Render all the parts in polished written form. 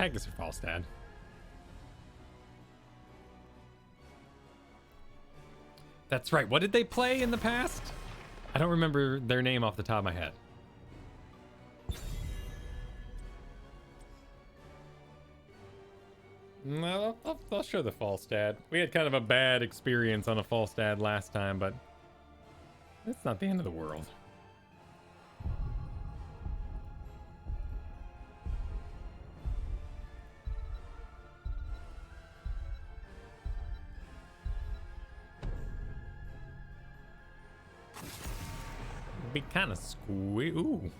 Pegasus or Falstad. That's right. What did they play in the past? I don't remember their name off the top of my head. No, I'll show the Falstad. We had kind of a bad experience on a Falstad last time, but it's not the end of the world. Be kind of ooh.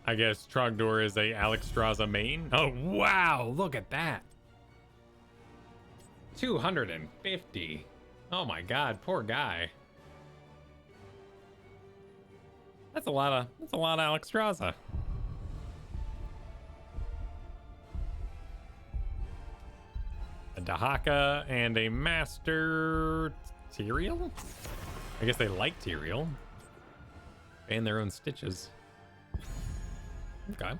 I guess Trogdor is a Alexstrasza main. Oh, wow. Look at that. 250. Oh my god, poor guy. That's a lot of Alexstrasza. A Dahaka and a Master Tyrael? I guess they like Tyrael. And their own stitches. Okay.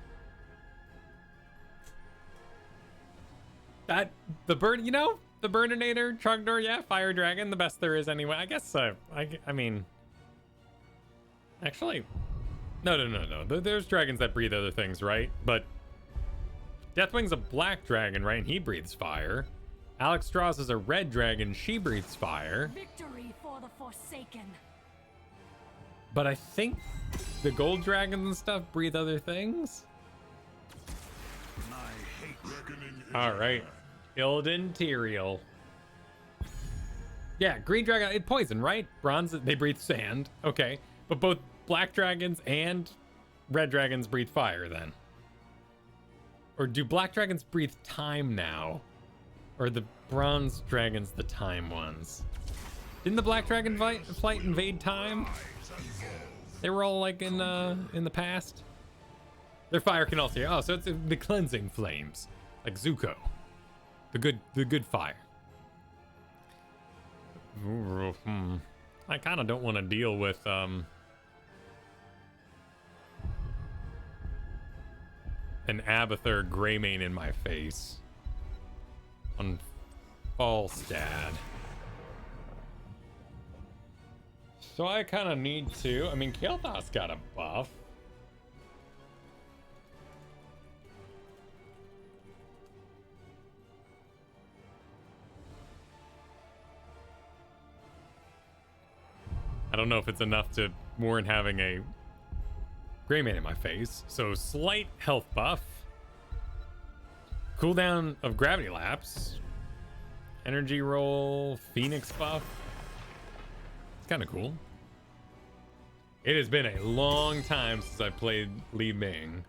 The bird, you know, the Burninator, Trogdor, yeah, Fire Dragon, the best there is anyway. I guess, I mean, actually, no. There's dragons that breathe other things, right? But Deathwing's a black dragon, right? And he breathes fire. Alexstrasza is a red dragon. She breathes fire. Victory for the Forsaken. But I think the gold dragons and stuff breathe other things. All right. Illidan Tyrael. Yeah, green dragon, it poison, right? Bronze, they breathe sand. Okay. But both black dragons and red dragons breathe fire then. Or do black dragons breathe time now? Or the bronze dragons the time ones? Didn't the black dragon flight invade time? They were all like in the past. Their fire can also, oh, so it's the cleansing flames, like Zuko, the good fire. I kind of don't want to deal with an Abathur Greymane in my face on Falstad. So I kind of need to. I mean, Kael'thas got a buff. I don't know if it's enough to warrant having a Greymane in my face. So slight health buff. Cooldown of Gravity Lapse. Energy roll. Phoenix buff. It's kind of cool. It has been a long time since I played Li Ming.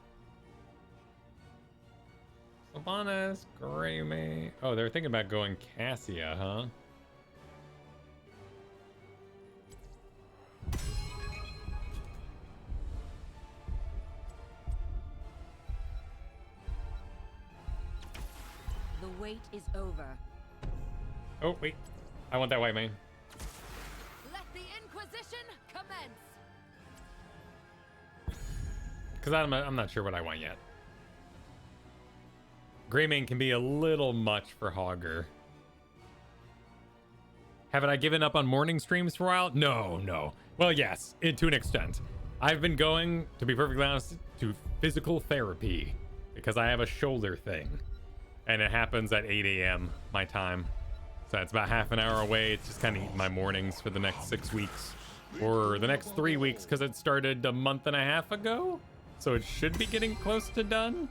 Sylvanas, Greymane. Oh, they're thinking about going Cassia, huh? The wait is over. Oh, wait. I want that white mane. Let the Inquisition commence. Because I'm not sure what I want yet. Greymane can be a little much for Hogger. Haven't I given up on morning streams for a while? No. Well, yes, to an extent. I've been going, to be perfectly honest, to physical therapy because I have a shoulder thing. And it happens at 8 a.m. my time. So it's about half an hour away. It's just kind of eating my mornings for the next 6 weeks. Or the next 3 weeks because it started a month and a half ago. So it should be getting close to done.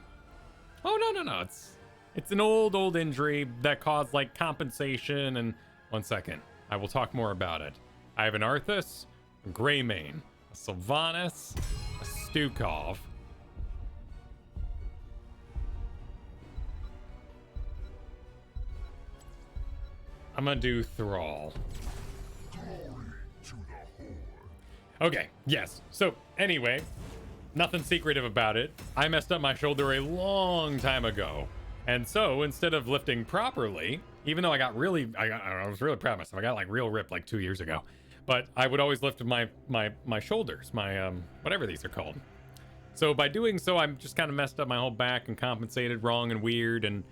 Oh, no. It's an old injury that caused like compensation. And 1 second, I will talk more about it. I have an Arthas, a Greymane, a Sylvanas, a Stukov. I'm gonna do Thrall. Okay, yes. So anyway, nothing secretive about it. I messed up my shoulder a long time ago. And so instead of lifting properly, even though I was really proud of myself. I got like real ripped like 2 years ago. But I would always lift my shoulders, my whatever these are called. So by doing so, I'm just kind of messed up my whole back and compensated wrong and weird. And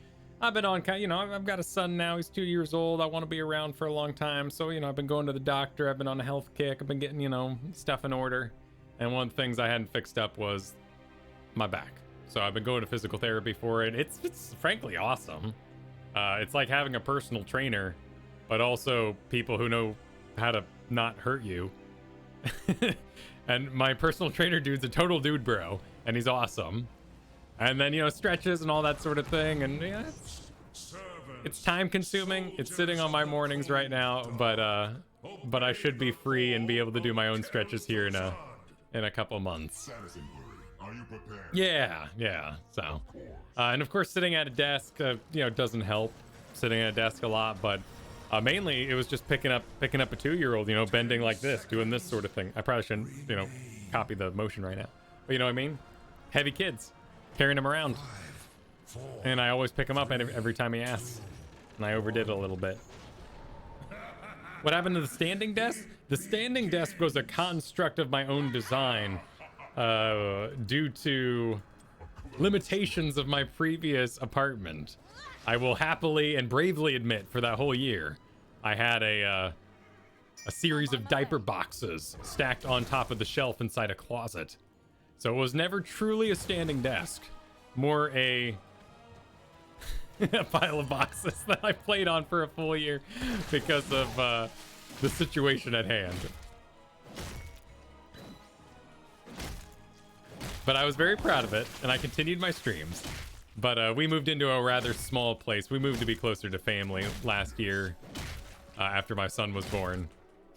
I've been on, you know, I've got a son now. He's 2 years old. I want to be around for a long time. So, you know, I've been going to the doctor. I've been on a health kick. I've been getting, you know, stuff in order. And one of the things I hadn't fixed up was my back. So I've been going to physical therapy for it. It's frankly awesome. It's like having a personal trainer, but also people who know how to not hurt you. And my personal trainer dude's a total dude bro, and he's awesome. And then, you know, stretches and all that sort of thing. And yeah, it's time consuming. It's sitting on my mornings right now, but I should be free and be able to do my own stretches here in a couple months. Are you prepared? Yeah. So, and of course, sitting at a desk, you know, doesn't help. Sitting at a desk a lot, but mainly it was just picking up a 2-year-old, you know, bending like this, doing this sort of thing. I probably shouldn't, you know, copy the motion right now, but you know what I mean? Heavy kids, carrying them around, and I always pick him up every time he asks, and I overdid it a little bit. What happened to the standing desk? The standing desk was a construct of my own design, due to limitations of my previous apartment. I will happily and bravely admit, for that whole year, I had a series of diaper boxes stacked on top of the shelf inside a closet. So it was never truly a standing desk, more a pile of boxes that I played on for a full year because of the situation at hand. But I was very proud of it, and I continued my streams. But we moved into a rather small place. We moved to be closer to family last year after my son was born.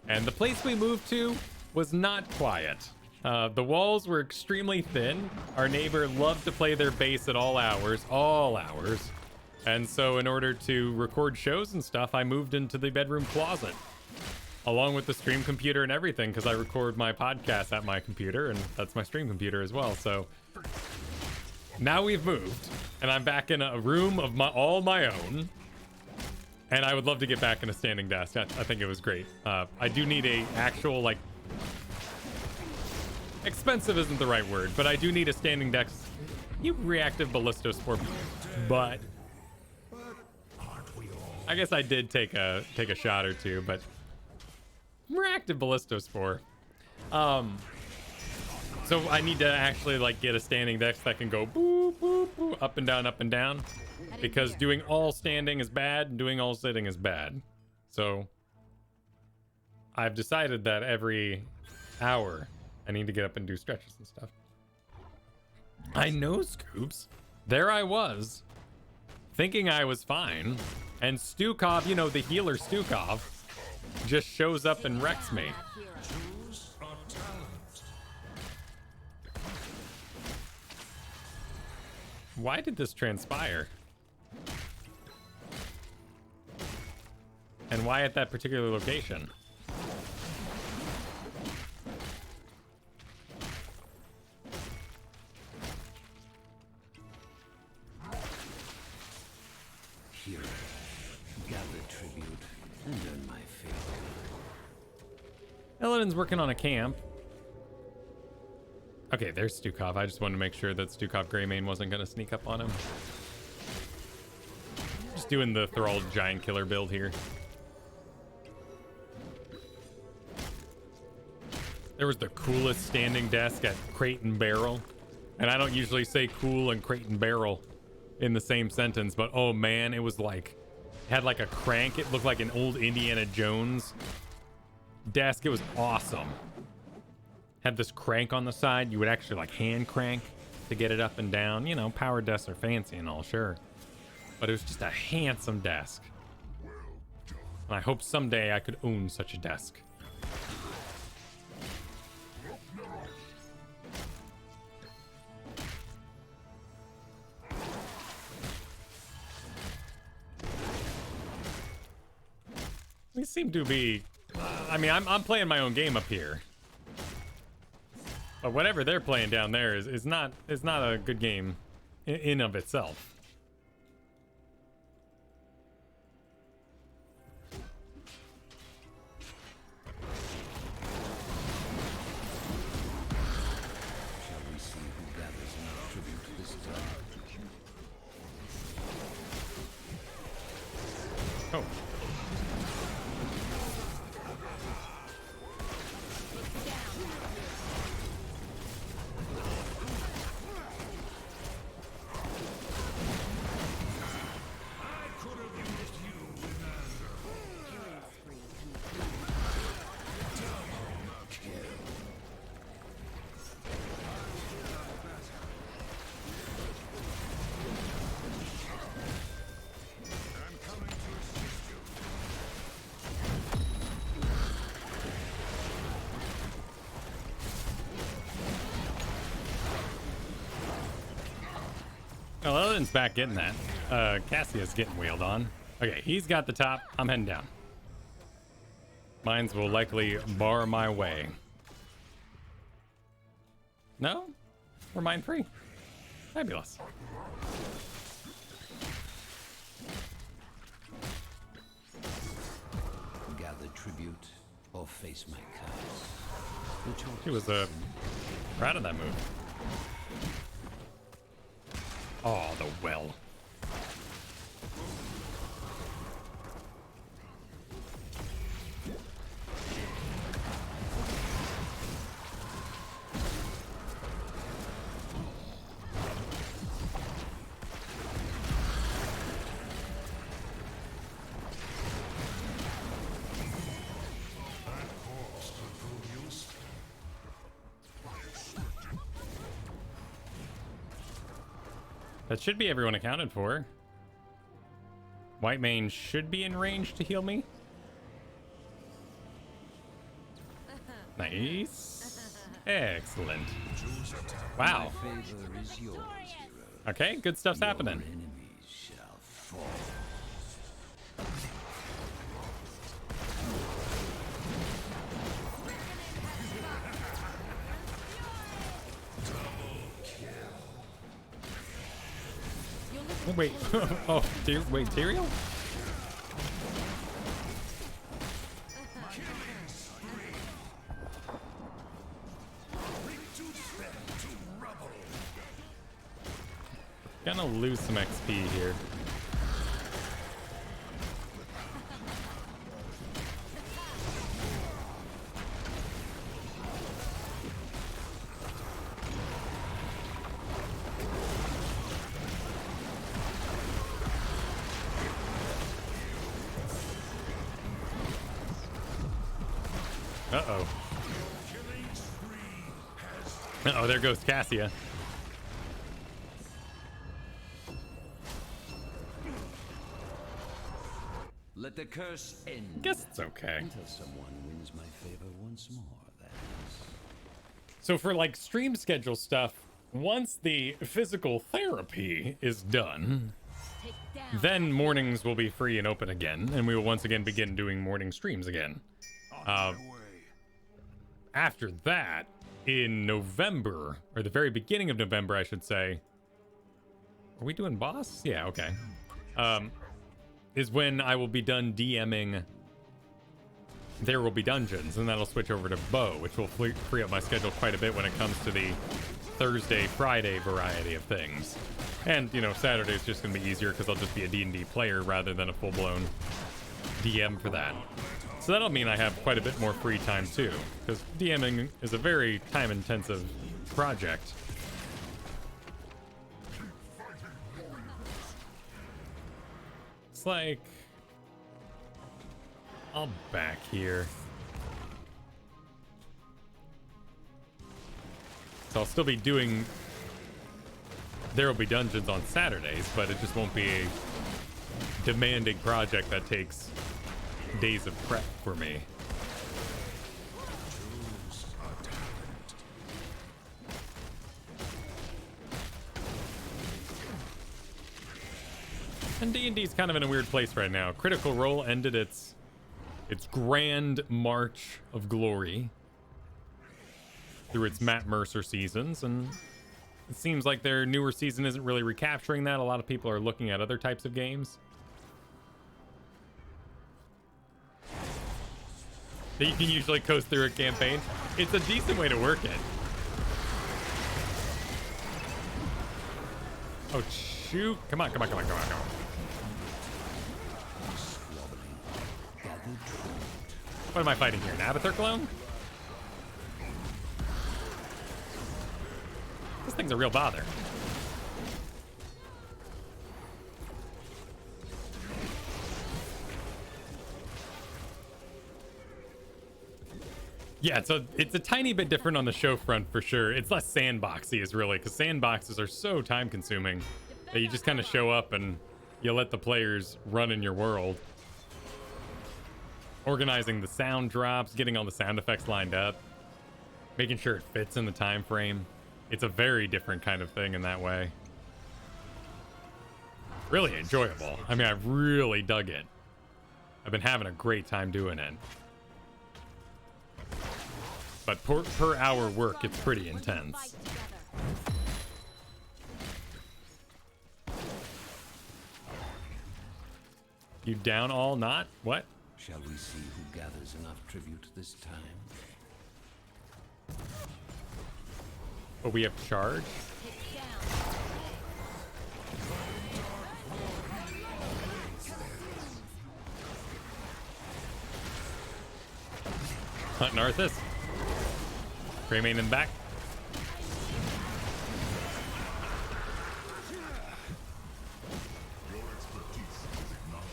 And the place we moved to was not quiet. The walls were extremely thin. Our neighbor loved to play their bass at all hours. And so in order to record shows and stuff, I moved into the bedroom closet, along with the stream computer and everything, because I record my podcast at my computer, and that's my stream computer as well. So now we've moved, and I'm back in a room of all my own, and I would love to get back in a standing desk. I think it was great. I do need a actual, like, expensive isn't the right word, but I do need a standing desk. You reactive ballistospore, but I guess I did take a shot or two, but reactive ballistospore. So I need to actually like get a standing desk that can go boop, boop, boop, up and down, because doing all standing is bad and doing all sitting is bad. So I've decided that every hour I need to get up and do stretches and stuff. I know, Scoops. There I was, thinking I was fine, and Stukov, you know, the healer Stukov, just shows up and wrecks me. Why did this transpire? And why at that particular location? Here, gather tribute and earn my favor. Illidan's working on a camp. Okay, there's Stukov. I just wanted to make sure that Stukov Greymane wasn't going to sneak up on him. Just doing the Thrall Giant Killer build here. There was the coolest standing desk at Crate and Barrel. And I don't usually say cool and Crate and Barrel in the same sentence, but oh man, it was like, had like a crank. It looked like an old Indiana Jones desk. It was awesome. Had this crank on the side. You would actually like hand crank to get it up and down. You know, power desks are fancy and all, sure, but it was just a handsome desk. And I hope someday I could own such a desk. We seem to be, I mean, I'm playing my own game up here. But whatever they're playing down there is not a good game in of itself. Shall we see who Oh. Oh, Ellen's back getting that. Cassia's getting wheeled on. Okay, he's got the top. I'm heading down. Mines will likely bar my way. No? We're mine free. Fabulous. Gather tribute or face my curse. The choice He was is proud of that move. Oh, the well. That should be everyone accounted for. White mane should be in range to heal me. Nice. Excellent. Wow. my favor is yours, hero. Okay, good stuff's happening. Your enemies shall fall. Wait. Oh, wait, Tyrael? Gonna lose some XP here. Uh-oh. Uh-oh, there goes Cassia. Let the curse end. Guess it's okay. Until someone wins my favor once more, that is. So for like stream schedule stuff, once the physical therapy is done, Take down. then mornings will be free and open again, and we will once again begin doing morning streams again. After that, in November, or the very beginning of November, I should say. Are we doing boss? Yeah, okay. Is when I will be done DMing There Will Be Dungeons, and that'll switch over to Bow, which will free up my schedule quite a bit when it comes to the Thursday, Friday variety of things. And, you know, Saturday's just going to be easier because I'll just be a D&D player rather than a full-blown DM for that. So that'll mean I have quite a bit more free time too, because DMing is a very time-intensive project. It's like... I'll back here. So I'll still be doing There Will Be Dungeons on Saturdays, but it just won't be a demanding project that takes days of prep for me. And D&D's kind of in a weird place right now. Critical Role ended its grand march of glory through its Matt Mercer seasons, and it seems like their newer season isn't really recapturing that. A lot of people are looking at other types of games that you can usually coast through a campaign. It's a decent way to work it. Oh, shoot. Come on, come on, come on, come on, come on. What am I fighting here? An Abathur clone? This thing's a real bother. Yeah, it's a tiny bit different on the show front for sure. It's less sandboxy is really, because sandboxes are so time consuming that you just kind of show up and you let the players run in your world. Organizing the sound drops, getting all the sound effects lined up, making sure it fits in the time frame. It's a very different kind of thing in that way. Really enjoyable. I mean, I really dug it. I've been having a great time doing it. But per hour work, it's pretty intense. You down all not? What? Shall we see who gathers enough tribute this time? Oh, we have charge? Hunting Arthas. Greymane in the back. Your expertise is acknowledged.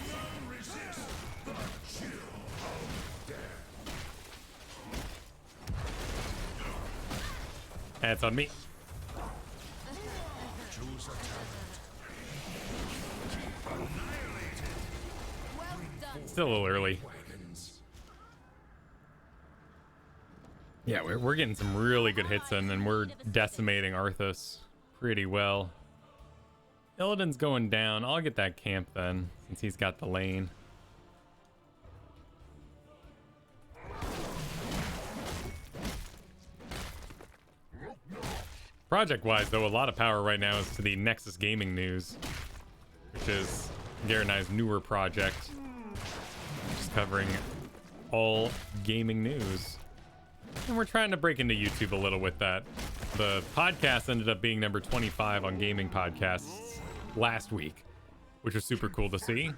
None resist the chill of death. That's on me. Choose a talent. Well done. Still a little early. Wagons. Yeah, we're getting some really good hits in, and we're decimating Arthas pretty well. Illidan's going down. I'll get that camp then, since he's got the lane. Project-wise, though, a lot of power right now is to the Nexus Gaming News, which is Garrett and I's newer project, just covering all gaming news. And we're trying to break into YouTube a little with that. The podcast ended up being number 25 on gaming podcasts last week, which was super cool to see.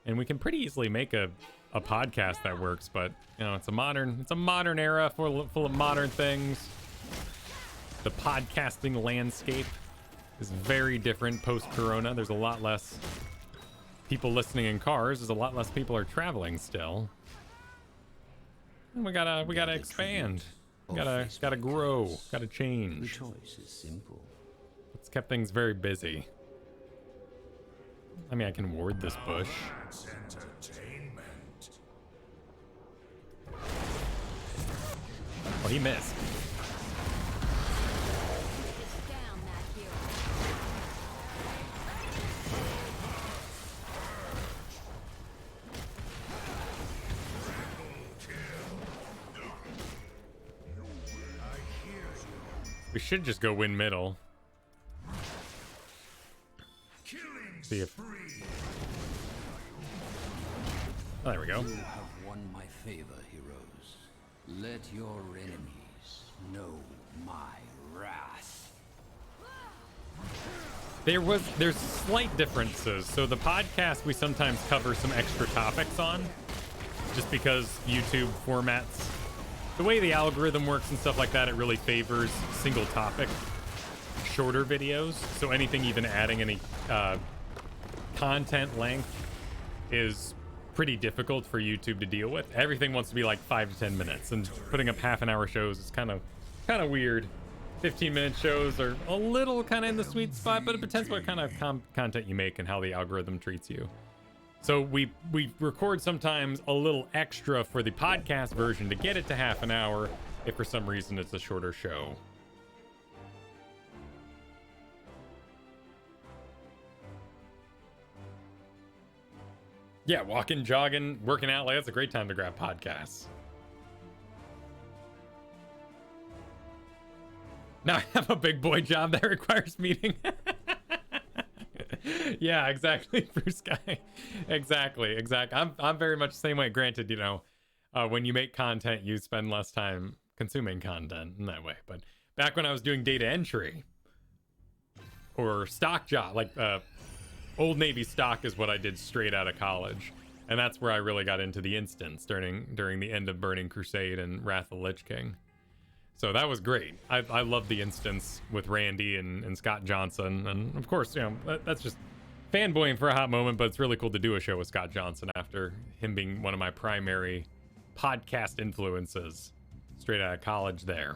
And we can pretty easily make a podcast that works, but you know, it's a modern era full of modern things. The podcasting landscape is very different post-corona. There's a lot less people listening in cars. There's a lot less people are traveling still. And we gotta expand. Gotta grow. Gotta The change. choice is simple. It's kept things very busy. I mean, I can ward this bush. It's entertainment. Oh, he missed. Down that hero. We should just go win middle. Killing See if... spree. Oh, there we go. You have won my favor, heroes. Let your enemies know my wrath. There's slight differences. So the podcast, we sometimes cover some extra topics on, just because YouTube formats, the way the algorithm works and stuff like that, it really favors single topic, shorter videos. So anything even adding any content length is pretty difficult for YouTube to deal with. Everything wants to be like 5 to 10 minutes, and putting up half-an-hour shows is kind of weird. 15-minute shows are a little kind of in the sweet spot, but it depends what kind of content you make and how the algorithm treats you. So we record sometimes a little extra for the podcast version to get it to half an hour if for some reason it's a shorter show. Yeah, walking, jogging, working out, like that's a great time to grab podcasts. Now I have a big boy job that requires meeting. Yeah, exactly, Bruce Guy. Exactly. I'm very much the same way. Granted, you know, when you make content, you spend less time consuming content in that way. But back when I was doing data entry, or stock job, like Old Navy stock is what I did straight out of college. And that's where I really got into the instance during the end of Burning Crusade and Wrath of the Lich King. So that was great. I love the instance with Randy and Scott Johnson. And of course, you know, that's just fanboying for a hot moment, but it's really cool to do a show with Scott Johnson after him being one of my primary podcast influences straight out of college there.